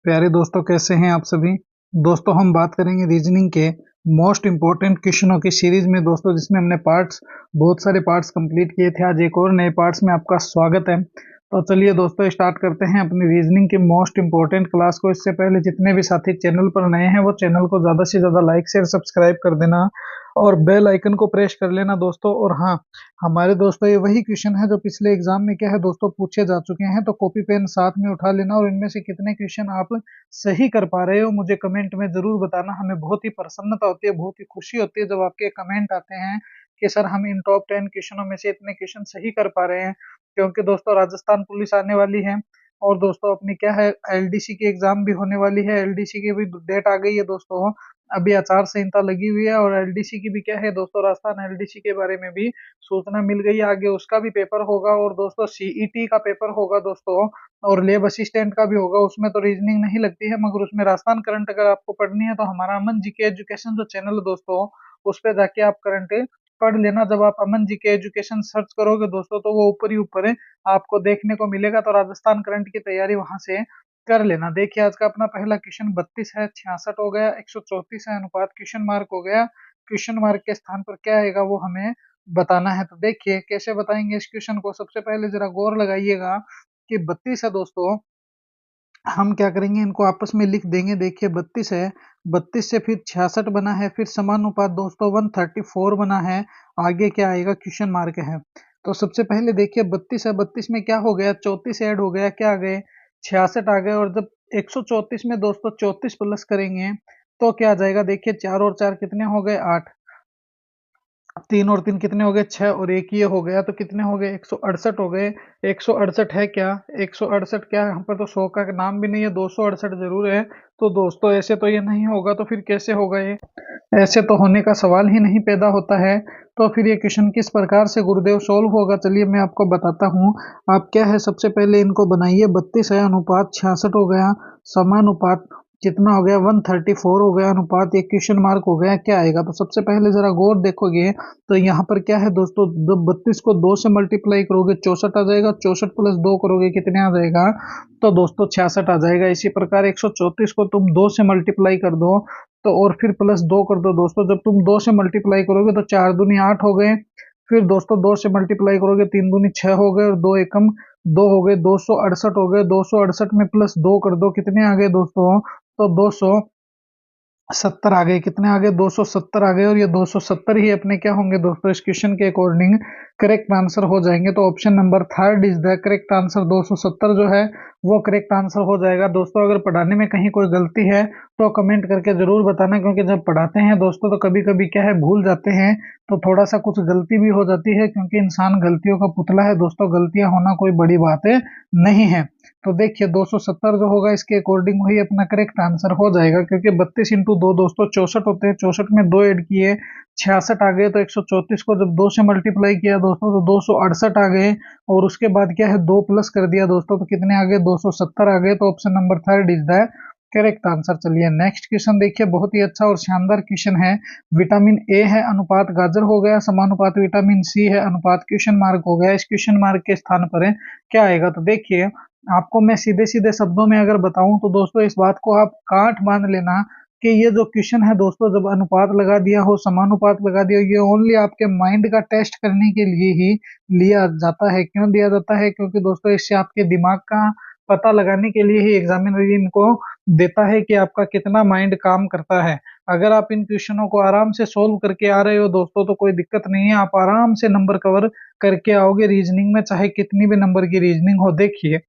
प्यारे दोस्तों, कैसे हैं आप सभी। दोस्तों, हम बात करेंगे रीजनिंग के मोस्ट इम्पोर्टेंट क्वेश्चनों की सीरीज में दोस्तों, जिसमें हमने बहुत सारे पार्ट्स कंप्लीट किए थे। आज एक और नए पार्ट्स में आपका स्वागत है। तो चलिए दोस्तों, स्टार्ट करते हैं अपनी रीजनिंग के मोस्ट इम्पोर्टेंट क्लास को। इससे पहले जितने भी साथी चैनल पर नए हैं वो चैनल को ज़्यादा से ज़्यादा लाइक शेयर सब्सक्राइब कर देना और बेल आइकन को प्रेस कर लेना दोस्तों। और हाँ, हमारे दोस्तों ये वही क्वेश्चन है जो पिछले एग्जाम में क्या है दोस्तों पूछे जा चुके हैं। तो कॉपी पेन साथ में उठा लेना और इनमें से कितने क्वेश्चन आप सही कर पा रहे हो मुझे कमेंट में जरूर बताना। हमें बहुत ही प्रसन्नता होती है, बहुत ही खुशी होती है जब आपके कमेंट आते हैं कि सर हम इन टॉप 10 क्वेश्चनों में से इतने क्वेश्चन सही कर पा रहे हैं। क्योंकि दोस्तों राजस्थान पुलिस आने वाली है और दोस्तों अपनी क्या है एलडीसी की एग्जाम भी होने वाली है। एलडीसी की भी डेट आ गई है दोस्तों। अभी आचार संहिता लगी हुई है और एलडीसी की भी क्या है दोस्तों, राजस्थान एलडीसी के बारे में भी सूचना मिल गई है। आगे उसका भी पेपर होगा और दोस्तों सीईटी का पेपर होगा दोस्तों और लैब असिस्टेंट का भी होगा। उसमें तो रीजनिंग नहीं लगती है, मगर उसमें राजस्थान करंट अगर आपको पढ़नी है तो हमारा अमन जी के एजुकेशन जो चैनल है दोस्तों, उस पे जाके आप करंट पढ़ लेना। जब आप अमन जी के एजुकेशन सर्च करोगे दोस्तों तो वो ऊपर ही ऊपर है आपको देखने को मिलेगा। तो राजस्थान करंट की तैयारी वहां से कर लेना। देखिए आज का अपना पहला क्वेश्चन 32 है, 66 हो गया, 134 है, अनुपात क्वेश्चन मार्क हो गया। क्वेश्चन मार्क के स्थान पर क्या आएगा वो हमें बताना है। तो देखिए कैसे बताएंगे इस क्वेश्चन को। सबसे पहले जरा गौर लगाइएगा कि 32 है दोस्तों, हम क्या करेंगे इनको आपस में लिख देंगे। देखिए 32 है, 32 से फिर 66 बना है, फिर समानुपात दोस्तों 134 बना है। आगे क्या आएगा, क्वेश्चन मार्क है। तो सबसे पहले देखिए 32 है, 32 में क्या हो गया, 34 ऐड हो गया, क्या आ गए 66 आ गए। और जब 134 में दोस्तों 34 प्लस करेंगे तो क्या आ जाएगा। देखिए 4 और 4 कितने हो गए, 8। 3 और 3 कितने हो गए, 6 और 1 ये हो गया तो कितने हो गए, 168 हो गए। 168 है क्या, 168 क्या, यहाँ पर तो 100 का नाम भी नहीं है, 268 जरूर है। तो दोस्तों ऐसे तो ये नहीं होगा, तो फिर कैसे होगा ये, ऐसे तो होने का सवाल ही नहीं पैदा होता है। तो फिर ये क्वेश्चन किस प्रकार से गुरुदेव सॉल्व होगा, चलिए मैं आपको बताता हूँ। आप क्या है सबसे पहले इनको बनाइए। 32 है, अनुपात 66 हो गया, समानुपात कितना हो गया, 134 हो गया, अनुपात एक क्वेश्चन मार्क हो गया, क्या आएगा। तो सबसे पहले जरा गौर देखोगे तो यहाँ पर क्या है दोस्तों, जब 32 को 2 से मल्टीप्लाई करोगे 64 आ जाएगा, 64 प्लस 2 करोगे कितने आ जाएगा, तो दोस्तों 66 आ जाएगा। इसी प्रकार 134 को तुम 2 से मल्टीप्लाई कर दो तो और फिर प्लस 2 कर दो दोस्तों। जब तुम 2 से मल्टीप्लाई करोगे तो 4 दूनी 8 हो गए। फिर दोस्तों 2 से मल्टीप्लाई करोगे 3 दूनी 6 हो गए और 2 एकम 2 हो गए, 268 हो गए। 268 में प्लस 2 कर दो कितने आ गए दोस्तों, तो 270 आ गए। कितने आ गए, 270 आ गए। और ये 270 ही अपने क्या होंगे दोस्तों, इस क्वेश्चन के अकॉर्डिंग करेक्ट आंसर हो जाएंगे। तो option number third is the correct answer. 270 जो है वो करेक्ट आंसर हो जाएगा। दोस्तों अगर पढ़ाने में कहीं कोई गलती है तो कमेंट करके जरूर बताना, क्योंकि जब पढ़ाते हैं दोस्तों तो कभी कभी क्या है भूल जाते हैं, तो थोड़ा सा कुछ गलती भी हो जाती है। क्योंकि इंसान गलतियों का पुतला है दोस्तों, गलतियां होना कोई बड़ी बात है नहीं है। तो देखिए 270 जो होगा इसके अकॉर्डिंग वही अपना करेक्ट आंसर हो जाएगा। क्योंकि 32 इंटू 2 दोस्तों 64 होते हैं, 64 में 2 ऐड किए 66 आ गए। तो 134 को जब 2 से मल्टीप्लाई किया दोस्तों तो 268 आ गए। और उसके बाद क्या है 2 प्लस कर दिया दोस्तों तो कितने आ गए, 270 आ गए। तो option number third is the correct answer. चलिए नेक्स्ट क्वेश्चन देखिए, बहुत ही अच्छा और शानदार क्वेश्चन है। विटामिन ए है, अनुपात गाजर हो गया, समानुपात विटामिन सी है, अनुपात क्वेश्चन मार्क हो गया। इस क्वेश्चन मार्क के स्थान पर है क्या आएगा। तो देखिए आपको मैं सीधे सीधे शब्दों में अगर बताऊं तो दोस्तों इस बात को आप काट मान लेना कि ये जो क्वेश्चन है दोस्तों, जब अनुपात लगा दिया हो, समानुपात लगा दिया, ये ओनली आपके माइंड का टेस्ट करने के लिए ही लिया जाता है। क्यों दिया जाता है, क्योंकि दोस्तों इससे आपके दिमाग का पता लगाने के लिए ही एग्जामिनर इनको देता है कि आपका कितना माइंड काम करता है। अगर आप इन क्वेश्चनों को आराम से सोल्व करके आ रहे हो दोस्तों तो कोई दिक्कत नहीं है, आप आराम से नंबर कवर करके आओगे रीजनिंग में, चाहे कितनी भी नंबर की रीजनिंग हो। देखिए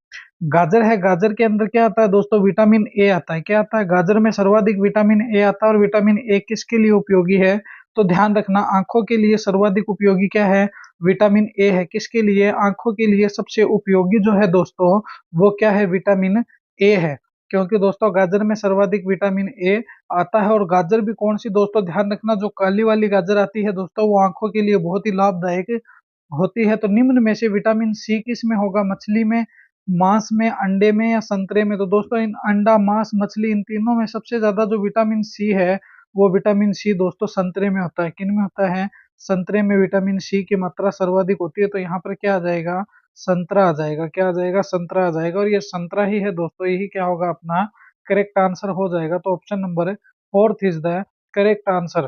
गाजर है, गाजर के अंदर क्या आता है दोस्तों, विटामिन ए आता है। क्या आता है, गाजर में सर्वाधिक विटामिन ए आता है। और विटामिन ए किसके लिए उपयोगी है, तो ध्यान रखना आंखों के लिए सर्वाधिक उपयोगी क्या है, विटामिन ए है। किसके लिए, आंखों के लिए सबसे उपयोगी जो है दोस्तों वो क्या है, विटामिन ए है। क्योंकि दोस्तों गाजर में सर्वाधिक विटामिन ए आता है। और गाजर भी कौन सी दोस्तों, ध्यान रखना जो काली वाली गाजर आती है दोस्तों वो आंखों के लिए बहुत ही लाभदायक होती है। तो निम्न में से विटामिन सी किस में होगा, मछली में, मांस में, अंडे में या संतरे में। तो दोस्तों इन अंडा, मांस, मछली, इन तीनों में सबसे ज्यादा जो विटामिन सी है वो विटामिन सी दोस्तों संतरे में होता है। किन में होता है, संतरे में विटामिन सी की मात्रा सर्वाधिक होती है। तो यहाँ पर क्या आ जाएगा, संतरा आ जाएगा। क्या आ जाएगा, संतरा आ जाएगा। और ये संतरा ही है दोस्तों, यही क्या होगा अपना करेक्ट आंसर हो जाएगा। तो option number fourth is the correct answer.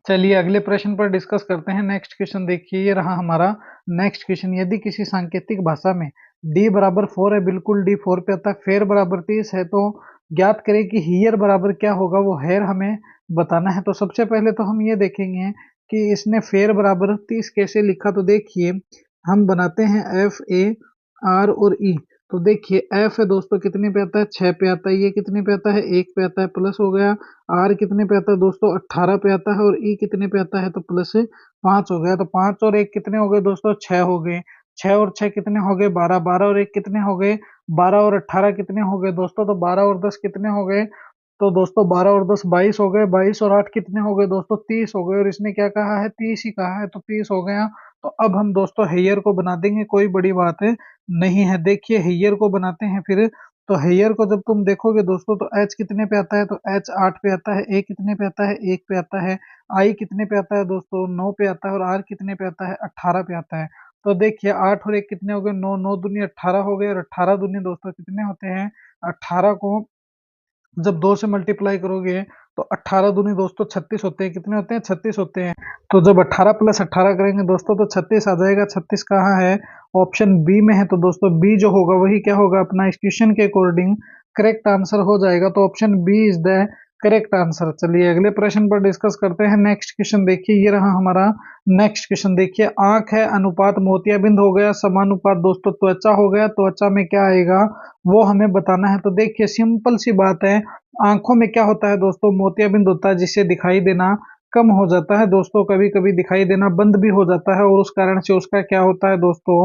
चलिए अगले प्रश्न पर डिस्कस करते हैं। नेक्स्ट क्वेश्चन देखिए, ये रहा हमारा नेक्स्ट क्वेश्चन। यदि किसी सांकेतिक भाषा में d बराबर 4 है, बिल्कुल d 4 पे आता है, फेर बराबर 30 है, तो ज्ञात करें कि हियर बराबर क्या होगा, वो हेयर हमें बताना है। तो सबसे पहले तो हम ये देखेंगे कि इसने फेर बराबर 30 कैसे लिखा। तो देखिए हम बनाते हैं एफ ए आर और ई। तो देखिए एफ है दोस्तों कितने पे आता है, 6 पे आता है, ये कितने पे आता है, 1 पे आता है, प्लस हो गया। आर कितने पे आता है दोस्तों, 18 पे आता है, और ई कितने पे आता है, तो प्लस 5 हो गया। तो 5 और 1 कितने हो गए दोस्तों, 6 हो गए। 6 और 6 कितने हो गए, 12। 12 और 1 कितने हो गए, 12 और 18 कितने हो गए दोस्तों, तो 12 और 10 कितने हो गए, तो दोस्तों 12 और 10 22 हो गए। 22 और 8 कितने हो गए दोस्तों, 30 हो गए। और इसने क्या कहा है, 30 ही कहा है, तो 30 हो गया। तो अब हम दोस्तों हेयर को बना देंगे, कोई बड़ी बात नहीं है। देखिए हेयर को बनाते हैं फिर। तो हेयर को जब तुम देखोगे दोस्तों, तो एच कितने पे आता है, तो एच 8 पे आता है। ए कितने पे आता है, 1 पे आता है। आई कितने पे आता है दोस्तों, 9 पे आता है। और आर कितने पे आता है, 18 पे आता है। तो देखिए 8 और 1 कितने हो गए, 9। 9 दूनी 18 हो गए, और 18 दूनी दोस्तों कितने होते हैं, 18 को जब 2 से मल्टीप्लाई करोगे तो 18 दूनी दोस्तों 36 होते हैं। कितने होते हैं, 36 होते हैं। तो जब 18 प्लस 18 करेंगे दोस्तों, तो 36 आ जाएगा। 36 कहाँ है, ऑप्शन बी में है। तो दोस्तों बी जो होगा वही क्या होगा, अपना इस क्वेश्चन के अकॉर्डिंग करेक्ट आंसर हो जाएगा। तो option B is the correct answer. चलिए अगले प्रश्न पर डिस्कस करते हैं। नेक्स्ट क्वेश्चन देखिए, ये रहा हमारा नेक्स्ट क्वेश्चन। देखिए आंख है, अनुपात मोतियाबिंद हो गया, समानुपात दोस्तों त्वचा हो गया। त्वचा में क्या आएगा वो हमें बताना है। तो देखिए सिंपल सी बात है, आंखों में क्या होता है दोस्तों, मोतियाबिंद होता है, जिससे दिखाई देना कम हो जाता है दोस्तों। कभी कभी दिखाई देना बंद भी हो जाता है, और उस कारण से उसका क्या होता है दोस्तों,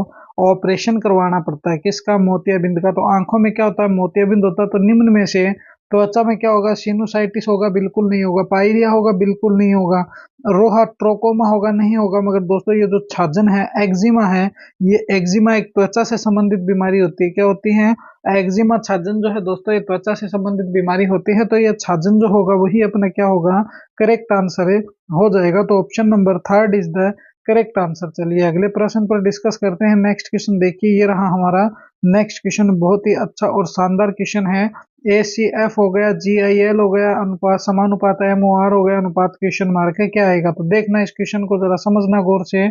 ऑपरेशन करवाना पड़ता है। किसका, मोतियाबिंद का। तो आंखों में क्या होता है, मोतियाबिंद होता है। तो निम्न में से त्वचा में क्या होगा, सिनुसाइटिस होगा, बिल्कुल नहीं होगा। पायरिया होगा, बिल्कुल नहीं होगा। रोहा ट्रोकोमा होगा, नहीं होगा। मगर दोस्तों ये जो छाजन है, एक्जिमा है, ये एक्जिमा एक त्वचा से संबंधित बीमारी होती है। क्या होती है, एक्जिमा छाजन जो है दोस्तों, ये त्वचा से संबंधित बीमारी होती है। तो ये छाजन जो होगा वही अपना क्या होगा, करेक्ट आंसर हो जाएगा। तो option number third is the correct answer. चलिए अगले प्रश्न पर डिस्कस करते हैं। नेक्स्ट क्वेश्चन देखिए, ये रहा हमारा नेक्स्ट क्वेश्चन। बहुत ही अच्छा और शानदार क्वेश्चन है। ए सी एफ हो गया, जी आई एल हो गया, अनुपात समानुपात एम ओ आर हो गया, अनुपात क्वेश्चन मार्क है, क्या आएगा। तो देखना इस क्वेश्चन को जरा समझना गौर से।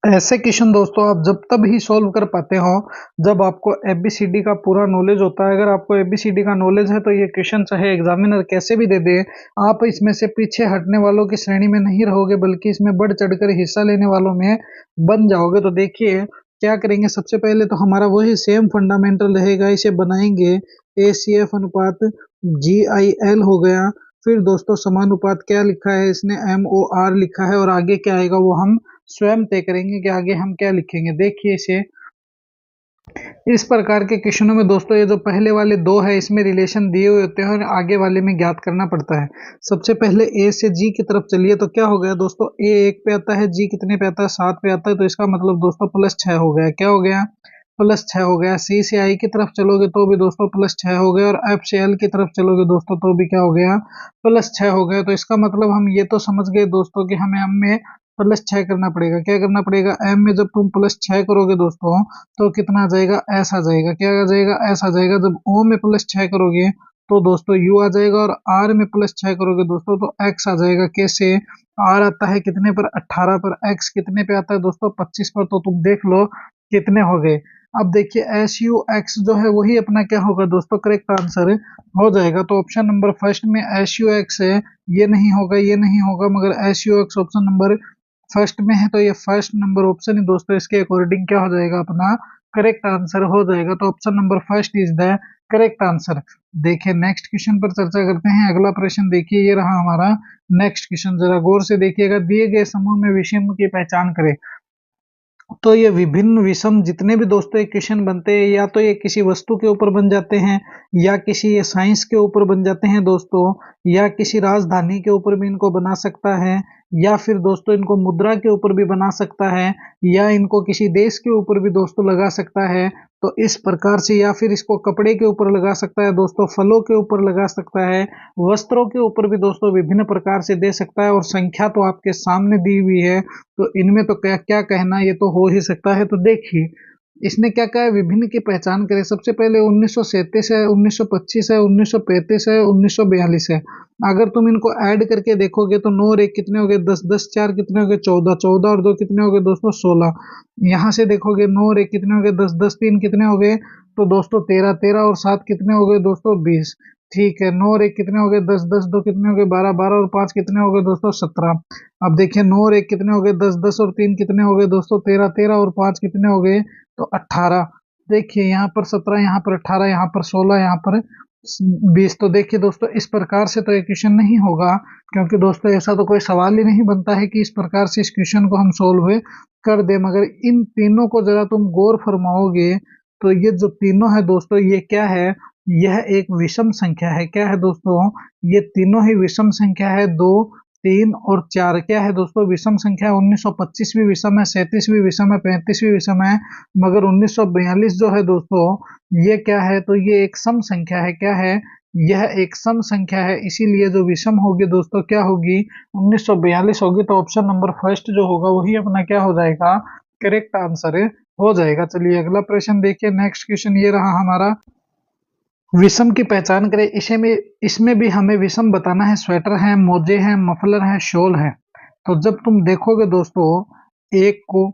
ऐसे क्वेश्चन दोस्तों आप जब तब ही सॉल्व कर पाते हो जब आपको एबीसीडी का पूरा नॉलेज होता है। अगर आपको एबीसीडी का नॉलेज है तो ये क्वेश्चन चाहे एग्जामिनर कैसे भी दे दे, आप इसमें से पीछे हटने वालों की श्रेणी में नहीं रहोगे, बल्कि इसमें बढ़ चढ़कर हिस्सा लेने वालों में बन जाओगे। तो देखिए क्या करेंगे, सबसे पहले तो हमारा वही सेम फंडामेंटल रहेगा, इसे बनाएंगे। ए सी एफ अनुपात जी आई एल हो गया। फिर दोस्तों समानुपात क्या लिखा है इसने, एम ओ आर लिखा है। और आगे क्या आएगा वो हम स्वयं तय करेंगे कि आगे हम क्या लिखेंगे। देखिए इसे, इस प्रकार के क्वेश्चनों में दोस्तों ये जो पहले वाले दो है इसमें रिलेशन दिए हुए होते हैं, और आगे वाले में ज्ञात करना पड़ता है। सबसे पहले ए से जी की तरफ चलिए, तो क्या हो गया दोस्तों, ए 1 पे आता है, जी कितने पे आता है, 7 पे आता है। तो इसका मतलब दोस्तों प्लस 6 हो गया। क्या हो गया, प्लस 6 हो गया। सी से आई की तरफ चलोगे तो भी दोस्तों प्लस 6 हो गया, और एफ से एल की तरफ चलोगे दोस्तों तो भी क्या हो गया, प्लस 6 हो गया। तो इसका मतलब हम ये तो समझ गए दोस्तों कि हमें एम में प्लस 6 करना पड़ेगा। क्या करना पड़ेगा, एम में जब तुम प्लस 6 करोगे दोस्तों तो कितना आ जाएगा, एस आ जाएगा। क्या आ जाएगा, एस आ जाएगा। जब ओ में प्लस 6 करोगे तो दोस्तों यू आ जाएगा, और आर में प्लस 6 करोगे दोस्तों तो एक्स आ जाएगा। कैसे, आर आता है कितने पर, 18 पर। एक्स कितने पे आता है दोस्तों, 25 पर। तो तुम देख लो कितने हो गए। अब देखिए एस यू एक्स जो है वही अपना क्या होगा दोस्तों, करेक्ट आंसर हो जाएगा। तो ऑप्शन नंबर फर्स्ट में एस यू एक्स है, ये नहीं होगा, ये नहीं होगा, मगर S U x option number first में है, तो ये फर्स्ट नंबर ऑप्शन ही दोस्तों इसके अकॉर्डिंग क्या हो जाएगा, अपना करेक्ट आंसर हो जाएगा। तो option number first is the correct answer. देखिए नेक्स्ट क्वेश्चन पर चर्चा करते हैं। अगला प्रश्न देखिए, ये रहा हमारा नेक्स्ट क्वेश्चन। जरा गौर से देखिएगा, दिए गए समूह में विषम की पहचान करें। तो ये विभिन्न विषम जितने भी दोस्तों एक क्वेश्चन बनते हैं, या तो ये किसी वस्तु के ऊपर बन जाते हैं, या किसी ये साइंस के ऊपर बन जाते हैं दोस्तों, या किसी राजधानी के ऊपर भी इनको बना सकता है, या फिर दोस्तों इनको मुद्रा के ऊपर भी बना सकता है, या इनको किसी देश के ऊपर भी दोस्तों लगा सकता है। तो इस प्रकार से, या फिर इसको कपड़े के ऊपर लगा सकता है दोस्तों, फलों के ऊपर लगा सकता है, वस्त्रों के ऊपर भी दोस्तों विभिन्न प्रकार से दे सकता है। और संख्या तो आपके सामने दी हुई है, तो इनमें तो क्या क्या कहना, ये तो हो ही सकता है। तो देखिए इसने क्या कहा है, विभिन्न की पहचान करें। सबसे पहले 1937 है, 1925 है, 1935 है, 1942 है। अगर तुम इनको ऐड करके देखोगे तो 9 और 1 कितने हो गए 10, 10 4 कितने हो गए 14, 14 और 2 कितने हो गए दोस्तों 16। यहाँ से देखोगे 9 और 1 कितने हो गए 10, 10 3 कितने हो गए तो दोस्तों 13, 13 और 7 कितने हो गए दोस्तों 20। ठीक है, 9 और 1 कितने हो गए 10, 10 2 कितने हो गए 12, 12 और 5 कितने हो गए दोस्तों 17। अब देखिए 9 और 1 कितने हो गए 10, 10 और 3 कितने हो गए दोस्तों 13, 13 और 5 कितने हो गए तो 18। देखिए यहाँ पर 17, यहाँ पर 18, यहाँ पर 16, यहाँ पर 20। तो देखिए दोस्तों इस प्रकार से तो ये क्वेश्चन नहीं होगा, क्योंकि दोस्तों ऐसा तो कोई सवाल ही नहीं बनता है कि इस प्रकार से इस क्वेश्चन को हम सोल्व कर दे। मगर इन तीनों को जरा तुम गौर फरमाओगे तो ये जो तीनों है दोस्तों ये क्या है, यह एक विषम संख्या है। क्या है दोस्तों, ये तीनों ही विषम संख्या है। 2, 3 और 4 क्या है दोस्तों विषम संख्या है। 1925 भी विषम है, 37 भी विषम है, 35 भी विषम है, मगर 1942 जो है दोस्तों ये क्या है, तो ये एक सम संख्या है। क्या है, यह एक सम संख्या है, इसीलिए जो विषम होगी दोस्तों क्या होगी 1942 होगी। तो ऑप्शन नंबर फर्स्ट जो होगा वही अपना क्या हो जाएगा, करेक्ट आंसर हो जाएगा। चलिए अगला प्रश्न देखिए। नेक्स्ट क्वेश्चन ये रहा हमारा, विषम की पहचान करें। इसमें भी हमें विषम बताना है। स्वेटर है, मोजे हैं, मफलर है, शॉल है। तो जब तुम देखोगे दोस्तों एक को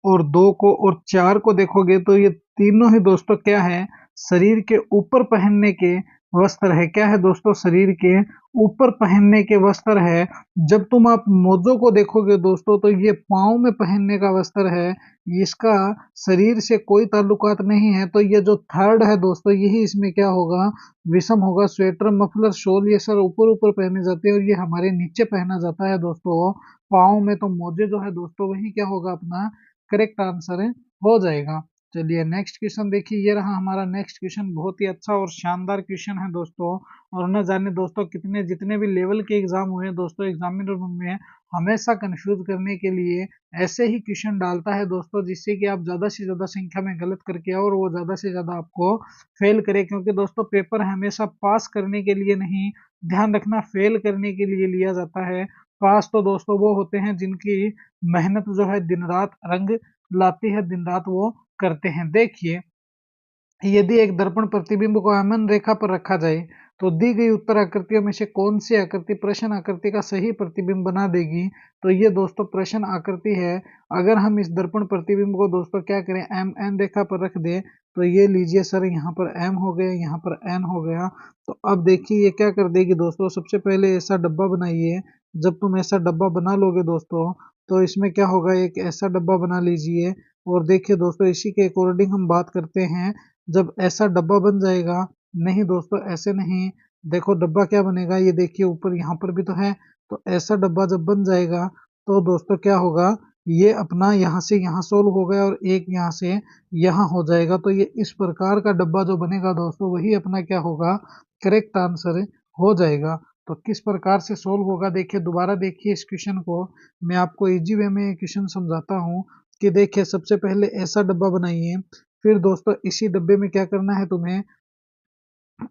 और दो को और चार को देखोगे तो ये तीनों ही दोस्तों क्या है, शरीर के ऊपर पहनने के वस्त्र है। क्या है दोस्तों, शरीर के ऊपर पहनने के वस्त्र है। जब तुम आप मोजों को देखोगे दोस्तों तो ये पाँव में पहनने का वस्त्र है, इसका शरीर से कोई ताल्लुकात नहीं है। तो ये जो थर्ड है दोस्तों यही इसमें क्या होगा, विषम होगा। स्वेटर, मफलर, शॉल ये सर ऊपर ऊपर पहने जाते हैं और ये हमारे नीचे पहना जाता है दोस्तों पाँव में। तो मोजे जो है दोस्तों वही क्या होगा अपना करेक्ट आंसर हो जाएगा। चलिए नेक्स्ट क्वेश्चन देखिए। ये रहा हमारा नेक्स्ट क्वेश्चन, बहुत ही अच्छा और शानदार क्वेश्चन है दोस्तों। और न जाने दोस्तों कितने जितने भी लेवल के एग्जाम हुए हैं दोस्तों, एग्जामिनर में हमेशा कंफ्यूज करने के लिए ऐसे ही क्वेश्चन डालता है दोस्तों, जिससे कि आप ज्यादा से ज्यादा संख्या में गलत करके आओ और वो ज्यादा से ज्यादा आपको फेल करे। क्योंकि दोस्तों पेपर हमेशा पास करने के लिए नहीं, ध्यान रखना फेल करने के लिए लिया जाता है। पास तो दोस्तों वो होते हैं जिनकी मेहनत जो है दिन रात रंग लाती है, दिन रात वो करते हैं। देखिए यदि एक दर्पण प्रतिबिंब को आयमन रेखा पर रखा जाए तो दी गई उत्तर आकृतियों में से कौन सी आकृति प्रश्न आकृति का सही प्रतिबिंब बना देगी। तो ये दोस्तों प्रश्न आकृति है। अगर हम इस दर्पण प्रतिबिंब को दोस्तों क्या करें, एम एन रेखा पर रख दे तो ये लीजिए सर, यहाँ पर एम हो गया, यहाँ पर एन हो गया। तो अब देखिए ये क्या कर देगी दोस्तों, सबसे पहले ऐसा डब्बा बनाइए। जब तुम ऐसा डब्बा बना लोगे दोस्तों तो इसमें क्या होगा, एक ऐसा डब्बा बना लीजिए। और देखिए दोस्तों इसी के अकॉर्डिंग हम बात करते हैं। जब ऐसा डब्बा बन जाएगा, नहीं दोस्तों ऐसे नहीं, देखो डब्बा क्या बनेगा, ये देखिए ऊपर यहाँ पर भी तो है। तो ऐसा डब्बा जब बन जाएगा तो दोस्तों क्या होगा, ये अपना यहाँ से यहाँ सोल्व हो गया और एक यहाँ से यहाँ हो जाएगा। तो ये इस प्रकार का डब्बा जो बनेगा दोस्तों वही अपना क्या होगा, करेक्ट आंसर हो जाएगा। तो किस प्रकार से सोल्व होगा देखिए, दोबारा देखिए इस क्वेश्चन को। मैं आपको इजी वे में क्वेश्चन समझाता हूँ कि देखिए सबसे पहले ऐसा डब्बा बनाइए। फिर दोस्तों इसी डब्बे में क्या करना है तुम्हें,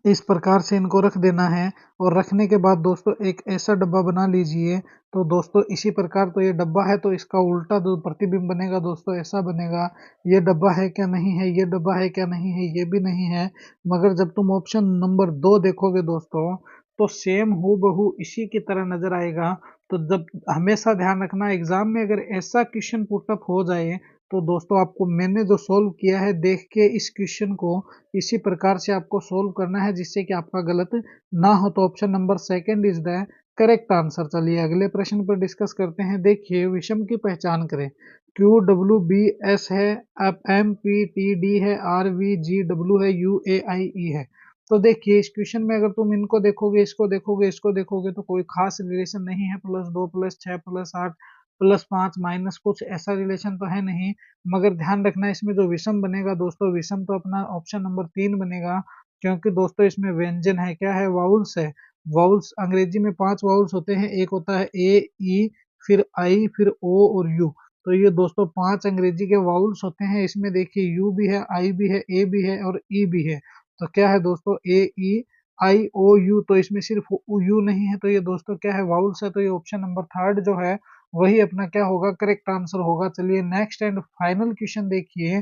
इस प्रकार से इनको रख देना है। और रखने के बाद दोस्तों एक ऐसा डब्बा बना लीजिए। तो दोस्तों इसी प्रकार, तो ये डब्बा है तो इसका उल्टा जो प्रतिबिंब बनेगा दोस्तों ऐसा बनेगा। ये डब्बा है क्या नहीं है, ये डब्बा है क्या नहीं है, ये भी नहीं है। मगर जब तुम ऑप्शन नंबर 2 देखोगे दोस्तों तो सेम हूबहू इसी की तरह नजर आएगा। तो जब हमेशा ध्यान रखना एग्जाम में अगर ऐसा क्वेश्चन पुटअप हो जाए तो दोस्तों आपको मैंने जो सोल्व किया है देख के इस क्वेश्चन को इसी प्रकार से आपको सोल्व करना है, जिससे कि आपका गलत ना हो। तो option number second is the correct answer. चलिए अगले प्रश्न पर डिस्कस करते हैं। देखिए विषम की पहचान करें। क्यू डब्ल्यू बी एस है, अब एम पी टी डी है, आर वी जी डब्ल्यू है, यू ए आई ई है। तो देखिए इस क्वेश्चन में अगर तुम इनको देखोगे, इसको देखोगे, इसको देखोगे तो कोई खास रिलेशन नहीं है। +2 +6 +8 +5 माइनस कुछ ऐसा रिलेशन तो है नहीं। मगर ध्यान रखना इसमें जो विषम बनेगा दोस्तों, विषम तो अपना ऑप्शन नंबर 3 बनेगा। क्योंकि दोस्तों इसमें व्यंजन है, क्या है, वाउल्स है। वाउल्स अंग्रेजी में 5 वाउल्स होते हैं, एक होता है ए, ई, फिर आई, फिर ओ और यू। तो ये दोस्तों 5 अंग्रेजी के वाउल्स होते हैं। इसमें देखिए यू भी है, आई भी है, ए भी है और ई भी है। तो क्या है दोस्तों, ए ई आई ओ यू। तो इसमें सिर्फ यू नहीं है, तो ये दोस्तों क्या है, वाउल्स है। तो ये ऑप्शन नंबर थर्ड जो है वही अपना क्या होगा, करेक्ट आंसर होगा। चलिए नेक्स्ट एंड फाइनल क्वेश्चन देखिए।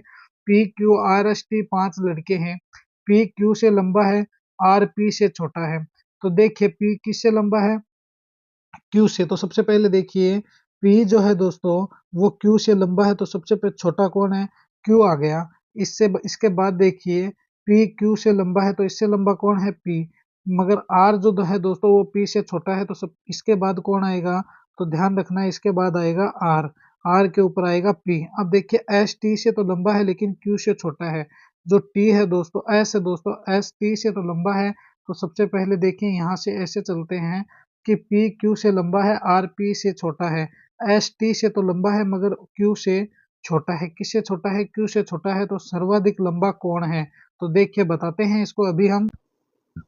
P Q R S T 5 लड़के हैं। पी क्यू से लंबा है, आर पी से छोटा है। तो देखिए पी किससे लंबा है, क्यू से। तो सबसे पहले देखिए पी जो है दोस्तों वो क्यू से लंबा है, तो सबसे पहले छोटा कौन है, क्यू आ गया। इसके बाद देखिए पी क्यू से लंबा है, तो इससे लंबा कौन है, पी। मगर आर जो है दोस्तों वो पी से छोटा है, तो सब इसके बाद कौन आएगा, तो ध्यान रखना इसके बाद आएगा आर। आर के ऊपर आएगा पी। अब देखिए एस टी से तो लंबा है लेकिन क्यू से छोटा है। जो टी है दोस्तों, एस है दोस्तों, एस टी से तो लंबा है। तो सबसे पहले देखिए यहाँ से ऐसे चलते हैं कि पी क्यू से लंबा है, आर पी से छोटा है। एस टी से तो लंबा है मगर क्यू से छोटा है। किससे छोटा है, क्यू से छोटा है। तो सर्वाधिक लंबा कौन है, तो देखिए बताते हैं इसको अभी हम।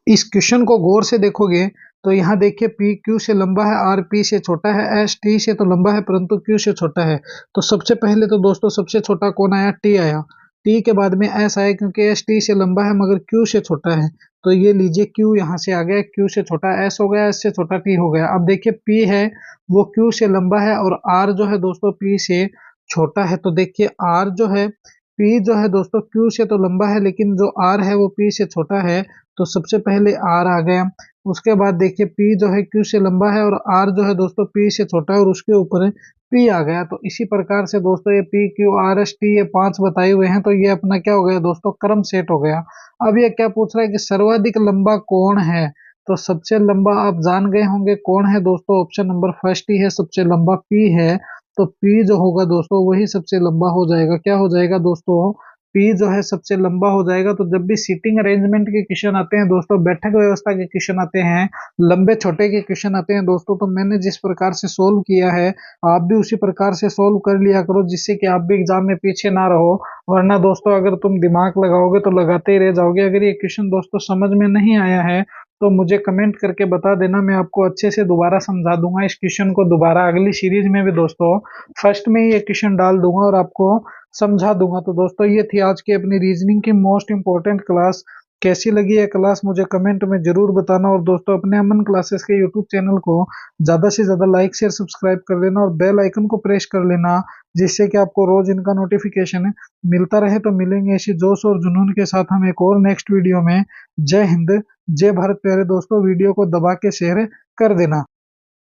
इस क्वेश्चन को गौर से देखोगे तो यहाँ देखिए पी क्यू से लंबा है, आर पी से छोटा है, एस टी से तो लंबा है परंतु क्यू से छोटा है। तो सबसे पहले तो दोस्तों सबसे छोटा कौन आया, टी आया। टी के बाद में एस आया क्योंकि एस टी से लंबा है मगर क्यू से छोटा है। तो ये लीजिए क्यू यहाँ से आ गया, क्यू से छोटा एस हो गया, एस से छोटा टी हो गया। अब देखिए पी है वो क्यू से लंबा है और आर जो है दोस्तों पी से छोटा है। तो देखिए आर जो है, पी जो है दोस्तों क्यू से तो लंबा है लेकिन जो आर है वो पी से छोटा है। तो सबसे पहले आर आ गया। उसके बाद देखिए पी जो है क्यू से लंबा है और आर जो है दोस्तों पी से छोटा है और उसके ऊपर पी आ गया। तो इसी प्रकार से दोस्तों ये P Q R S T ये 5 बताए हुए हैं, तो ये अपना क्या हो गया दोस्तों, क्रम सेट हो गया। अब ये क्या पूछ रहा है कि सर्वाधिक लंबा कौन है। तो सबसे लंबा आप जान गए होंगे कौन है दोस्तों, ऑप्शन नंबर फर्स्ट ही है, सबसे लंबा पी है। तो पी जो होगा दोस्तों वही सबसे लंबा हो जाएगा। क्या हो जाएगा दोस्तों, पी जो है सबसे लंबा हो जाएगा। तो जब भी सीटिंग अरेंजमेंट के क्वेश्चन आते हैं दोस्तों, बैठक व्यवस्था के क्वेश्चन आते हैं, लंबे छोटे के क्वेश्चन आते हैं दोस्तों, तो मैंने जिस प्रकार से सोल्व किया है आप भी उसी प्रकार से सोल्व कर लिया करो, जिससे कि आप भी एग्जाम में पीछे ना रहो। वरना दोस्तों अगर तुम दिमाग लगाओगे तो लगाते ही रह जाओगे। अगर ये क्वेश्चन दोस्तों समझ में नहीं आया है तो मुझे कमेंट करके बता देना, मैं आपको अच्छे से दोबारा समझा दूंगा इस क्वेश्चन को। दोबारा अगली सीरीज में भी दोस्तों फर्स्ट में ही ये क्वेश्चन डाल दूंगा और आपको समझा दूंगा। तो दोस्तों ये थी आज की अपनी रीजनिंग की मोस्ट इंपॉर्टेंट क्लास। कैसी लगी है क्लास मुझे कमेंट में जरूर बताना। और दोस्तों अपने अमन क्लासेस के यूट्यूब चैनल को ज्यादा से ज्यादा लाइक शेयर सब्सक्राइब कर लेना और बेल आइकन को प्रेस कर लेना, जिससे कि आपको रोज इनका नोटिफिकेशन मिलता रहे। तो मिलेंगे इसी जोश और जुनून के साथ हम एक और नेक्स्ट वीडियो में। जय हिंद, जय भारत प्यारे दोस्तों, वीडियो को दबा के शेयर कर देना।